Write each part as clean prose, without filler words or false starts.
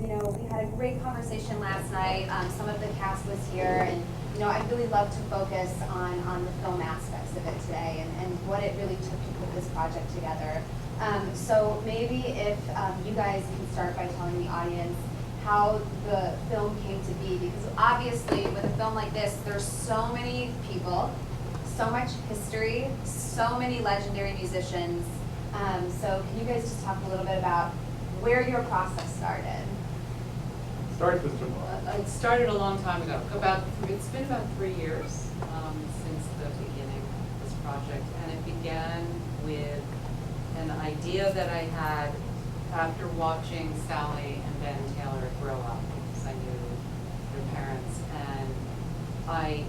we had a great conversation last night. Some of the cast was here, and I'd really love to focus on the film aspects of it today and what it really took to put this project together. So maybe if you guys can start by telling the audience how the film came to be, because obviously with a film like this, there's so many people, so much history, so many legendary musicians. So can you guys just talk a little bit about where your process started? It started a long time ago. It's been about 3 years since the beginning of this project, and it began with an idea that I had after watching Sally and Ben Taylor grow up, because I knew their parents, and I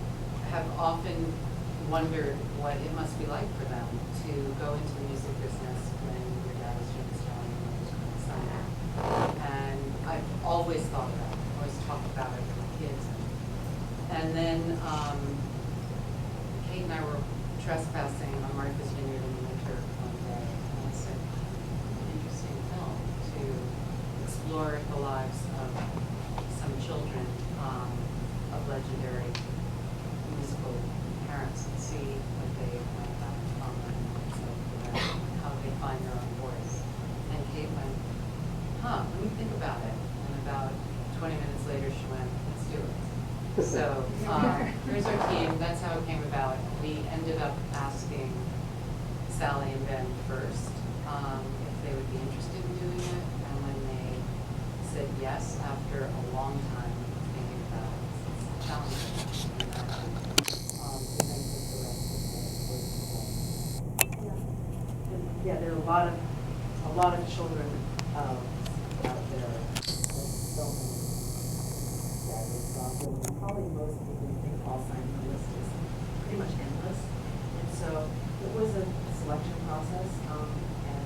have often wondered what it must be like for them to go into the music business when your dad was Jim Sterling and your mother was Summer. And I've always thought about it, always talked about it with my kids. And then Kate and I were trespassing on Martha's Vineyard in the winter one day, and I said, interesting film to explore the lives of some children of legendary musical parents and see what they might have in common, and how they find their own voice. And Kate went, let me think about it. And about 20 minutes later, she went, let's do it. So here's our team. That's how it came about. We ended up asking Sally and Ben first if they would be interested in doing it. And when they said yes, after a long time of thinking about it, it's challenging. Yeah, there are a lot of children out there. So many. Probably most people think Alzheimer's list is pretty much endless, and so it was a selection process. And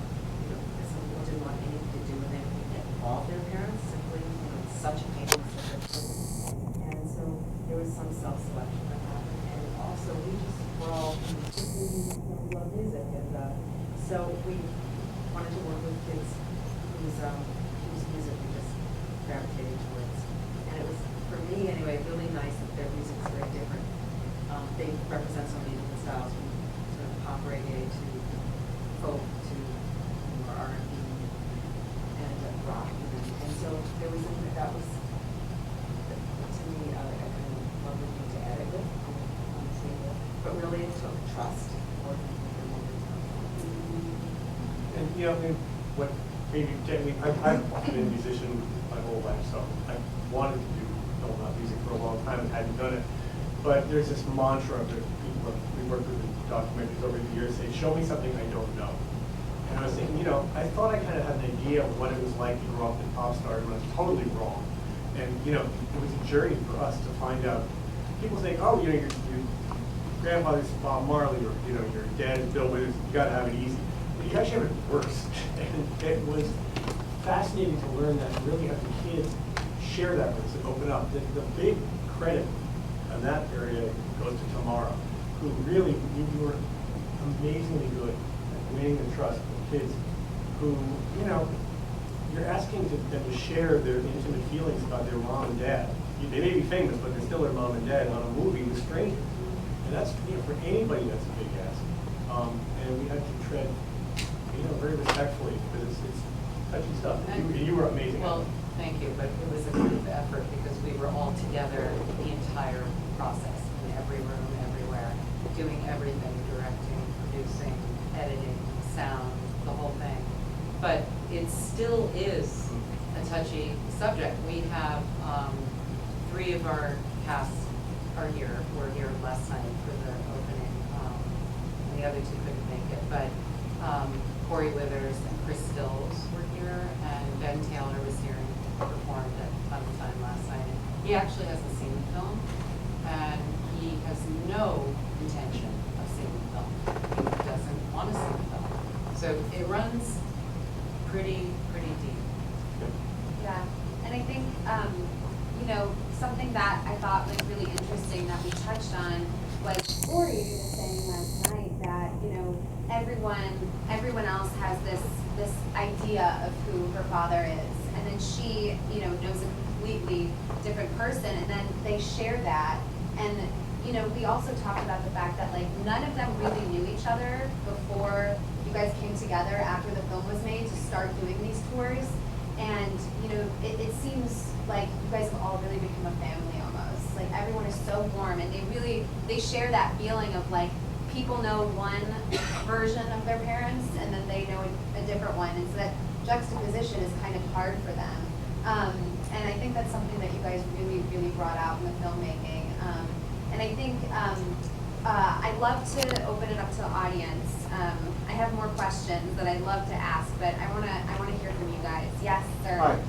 some people didn't want anything to do with it. They involved their parents simply. It's such a pain in the system. And so there was some self-selection that happened, and also we just were all we love music, and so we wanted to work with kids whose music we just gravitated towards. And it was, for me anyway, really nice that their music is very different. They represent so many different styles, from sort of pop reggae to folk to more R&B and rock even. And so there was that was to me a kind of lovely thing to edit with on the table. But really it took trust more than And what maybe I've been a musician my whole life, so I wanted to do film music for a long time and hadn't done it. But there's this mantra that people we worked with in documentaries over the years say, show me something I don't know. And I was thinking, I thought I kind of had an idea of what it was like to grow up in pop stars, when I was totally wrong. And it was a journey for us to find out. People think, oh, your grandfather's Bob Marley, or your dad is Bill Withers, you got to have it easy. But you actually have it worse. And it was fascinating to learn that and really have the kids share that with us and open up. The big credit on that area goes to Tamara, who really, you were amazingly good at winning the trust of kids who, you're asking them to share their intimate feelings about their mom and dad. They may be famous, but they're still their mom and dad on a movie with strangers. And that's, for anybody, that's a big ask. And we had to tread, very respectfully, because it's touchy stuff. You were amazing. Well, thank you, but it was a group effort because we were all together the entire process, in every room, everywhere, doing everything, directing, producing, editing, sound, the whole thing. But it still is a touchy subject. We have 3 of our casts are here. Were here last night for the opening, and the other 2 couldn't make it. But Corey Withers and Chris Stills were here, and Ben Taylor was here and performed at Clementine last night. And he actually hasn't seen the film, and he has no intention of seeing the film. He doesn't want to see the film. So it runs pretty deep. Yeah, and I think, something that I thought was really interesting that we touched on was Corey was saying last night that, everyone else has this this idea of who her father is, and then she, you know, knows a completely different person, and then they share that. And you know, we also talked about the fact that like none of them really knew each other before you guys came together after the film was made to start doing these tours. And you know, it seems like you guys have all really become a family almost. Like everyone is so warm, and they share that feeling of like people know one version of their parents, and then they know a different one, and so that juxtaposition is kind of hard for them. And I think that's something that you guys really, really brought out in the filmmaking. And I think I'd love to open it up to the audience. I have more questions that I'd love to ask, but I wanna hear from you guys. Yes, sir. Hi.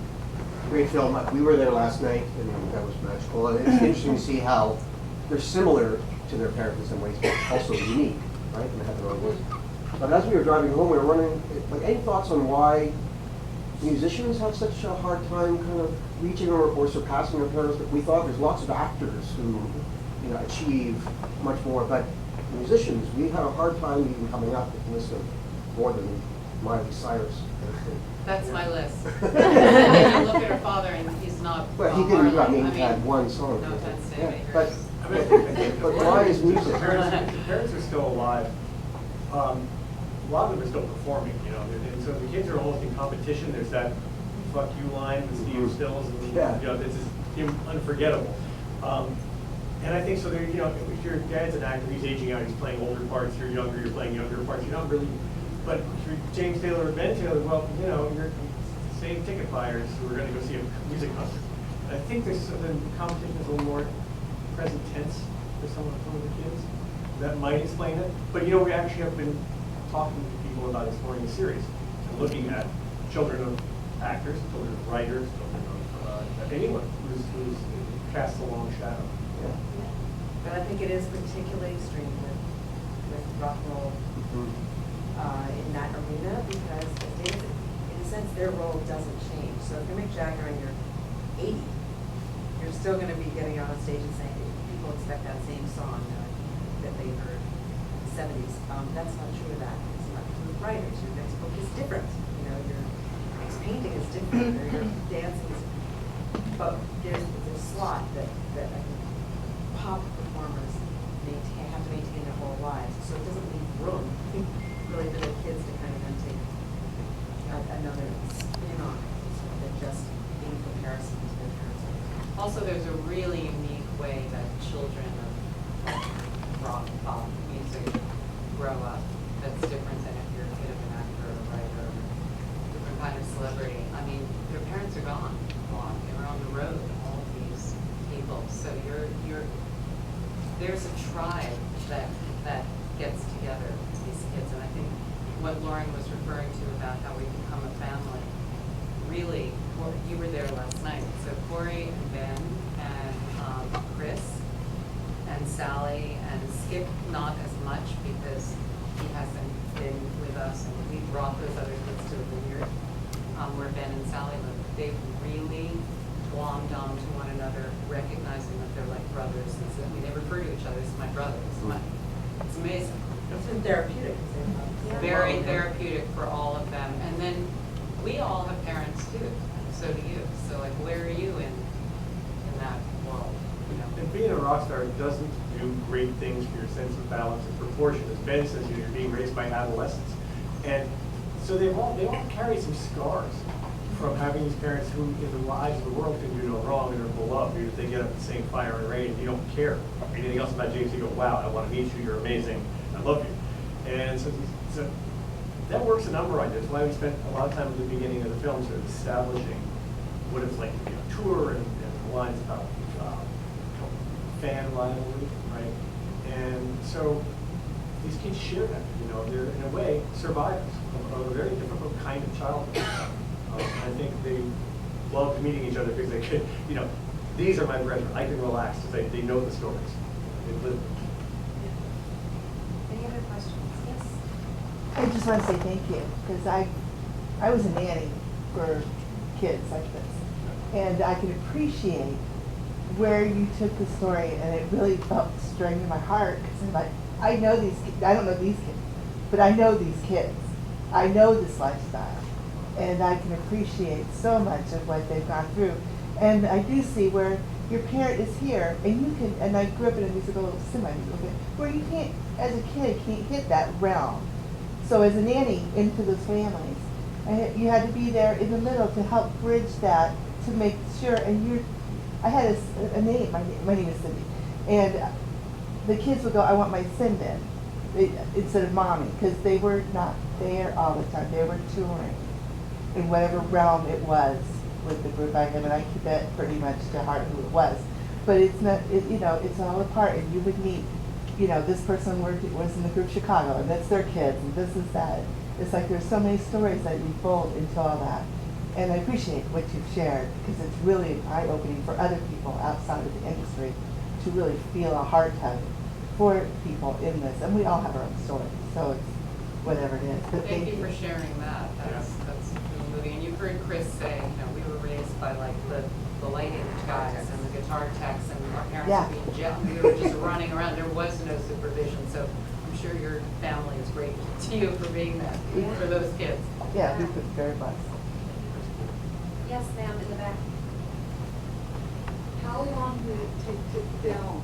Great film. We were there last night, and that was magical. And it's interesting to see how they're similar to their parents in some ways, but also unique, right? And they have their own ways. But as we were driving home, we were wondering, like, any thoughts on why musicians have such a hard time kind of reaching or surpassing their parents? We thought there's lots of actors who, you know, achieve much more, but musicians, we had a hard time even coming up with a list of more than Miley Cyrus. That's my list. And you look at her father and he's not. But he didn't, I mean, Marley. he had one song. No offense to Yeah, makers. but I mean, but why is music? The parents are still alive. A lot of them are still performing, you know, and so the kids are almost in competition. There's that "fuck you" line with Steve Stills, and Yeah. you know, this is unforgettable. And I think so. There, you know, if your dad's an actor, he's aging out. He's playing older parts. You're younger. You're playing younger parts. You're not really. But if you're James Taylor or Ben Taylor, well, you know, you're the same ticket buyers who are going to go see a music concert. And I think there's the competition is a little more present tense for some of the kids. That might explain it. But you know, we actually have been talking to people about exploring the series and looking at children of actors, children of writers, children of anyone who's cast a long shadow. Yeah. But I think it is particularly extreme with rock and roll in that arena, because in a sense their role doesn't change. So if you're Mick Jagger and you're 80, you're still going to be getting on a stage and saying people expect that same song that they heard in the 70s. That's not true of that. It's not true with writers. Your next book is different. You know, your next painting is different. Or your dancing is. But there's a slot that I think pop performers have to maintain their whole lives. So it doesn't leave room really for the kids to kind of then take another spin on it, so than just in comparison to their parents. Also, there's a really unique way that children of rock, pop music grow up that's different than if you're a kid of an actor or a writer or a different kind of celebrity. I mean, their parents are gone. They're on the road, all of these people. So there's a tribe that gets together, these kids. And I think what Lauren was referring to about how we become a family, really, you were there last night. So Corey and Ben and Chris and Sally and Skip, not as much because he hasn't been with us, and we brought those other kids to the vineyard where Ben and Sally live. They've really glommed onto one another, recognizing that they're like brothers. And so they refer to each other as my brothers. It's amazing. It's been therapeutic. Very therapeutic for all of them. And then we all have parents too, and so do you. So like, where are you in that world? You know? And being a rock star doesn't do great things for your sense of balance and proportion. As Ben says, you're being raised by adolescents. And so they all carry some scars from having these parents who, in the eyes of the world, can do no wrong and are beloved. If they get up and sing Fire and Rain, you don't care anything else about James. You go, wow, I want to meet you. You're amazing. I love you. And so that works a number on you. That's why we spent a lot of time at the beginning of the film sort of establishing what it's like to be on tour and the lines about fan rivalry, right? And so these kids share that. You know, they're in a way survivors of a very difficult kind of childhood. I think they loved meeting each other because they could, you know, these are my brethren. I can relax because they know the stories. They live them. Any other questions? Yes? I just want to say thank you, because I was a nanny for kids like this, and I can appreciate where you took the story, and it really felt stirring in my heart, because I'm like, I know these kids, I don't know these kids, but I know these kids, I know this lifestyle, and I can appreciate so much of what they've gone through. And I do see where your parent is here, and you can, and I grew up in a musical, semi-musical, where you can't, as a kid, can't hit that realm. So as a nanny into those families, you had to be there in the middle to help bridge that, to make sure, and I had a name, my name is Cindy, and the kids would go, I want my Cindy, instead of mommy, because they were not there all the time, they were touring in whatever realm it was with the group I am, and I keep that pretty much to heart who it was. But it's not, it's all a part, and you would meet, this person was in the group Chicago, and that's their kids, and this is that. It's like there's so many stories that unfold into all that. And I appreciate what you've shared, because it's really eye-opening for other people outside of the industry to really feel a heart tug for people in this. And we all have our own stories, so it's whatever it is. But Thank you for sharing that. That's really moving. And you've heard Chris say, we were raised by like the lighting guys and the guitar techs, and our parents would be jet. We were just running around. There was no supervision. So I'm sure your family is grateful to you for being that for those kids. Yeah, we've been very blessed. Yes, ma'am, in the back. How long did it take to film,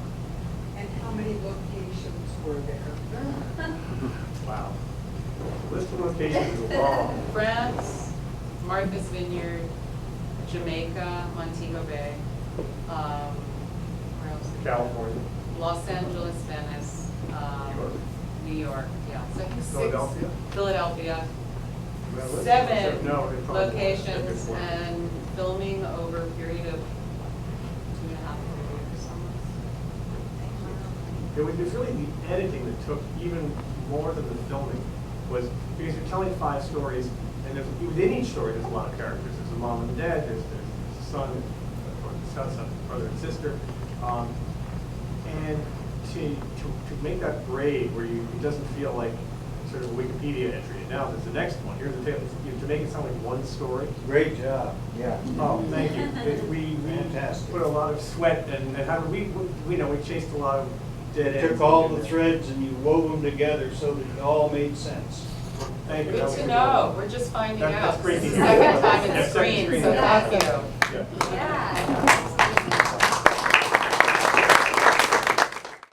and how many locations were there? Wow. The list of locations is long. France, Martha's Vineyard, Jamaica, Montego Bay, where else? California. Los Angeles, Venice, New York, yeah. So I think six. Philadelphia? Philadelphia. Well, let's- 7 no, they probably won't. locations That's and filming over a period of 2.5 to 3 years almost. It was really the editing that took even more than the filming, was because you're telling 5 stories, and within each story there's a lot of characters. There's a mom and dad, there's a son, or the son, brother and sister, and to make that braid where it doesn't feel like sort of a Wikipedia entry. And now there's the next one. Here's the tale. To make it sound like one story. Great job. Yeah. Oh, thank you. We Fantastic. put a lot of sweat and how we chased a lot of dead ends. Took all the threads and you wove them together so that it all made sense. Thank you. Good That was to good. know. We're just finding out. That's great to This is hear. the second time Yeah, it's screened, second so screen. thank you. Yeah. Yeah.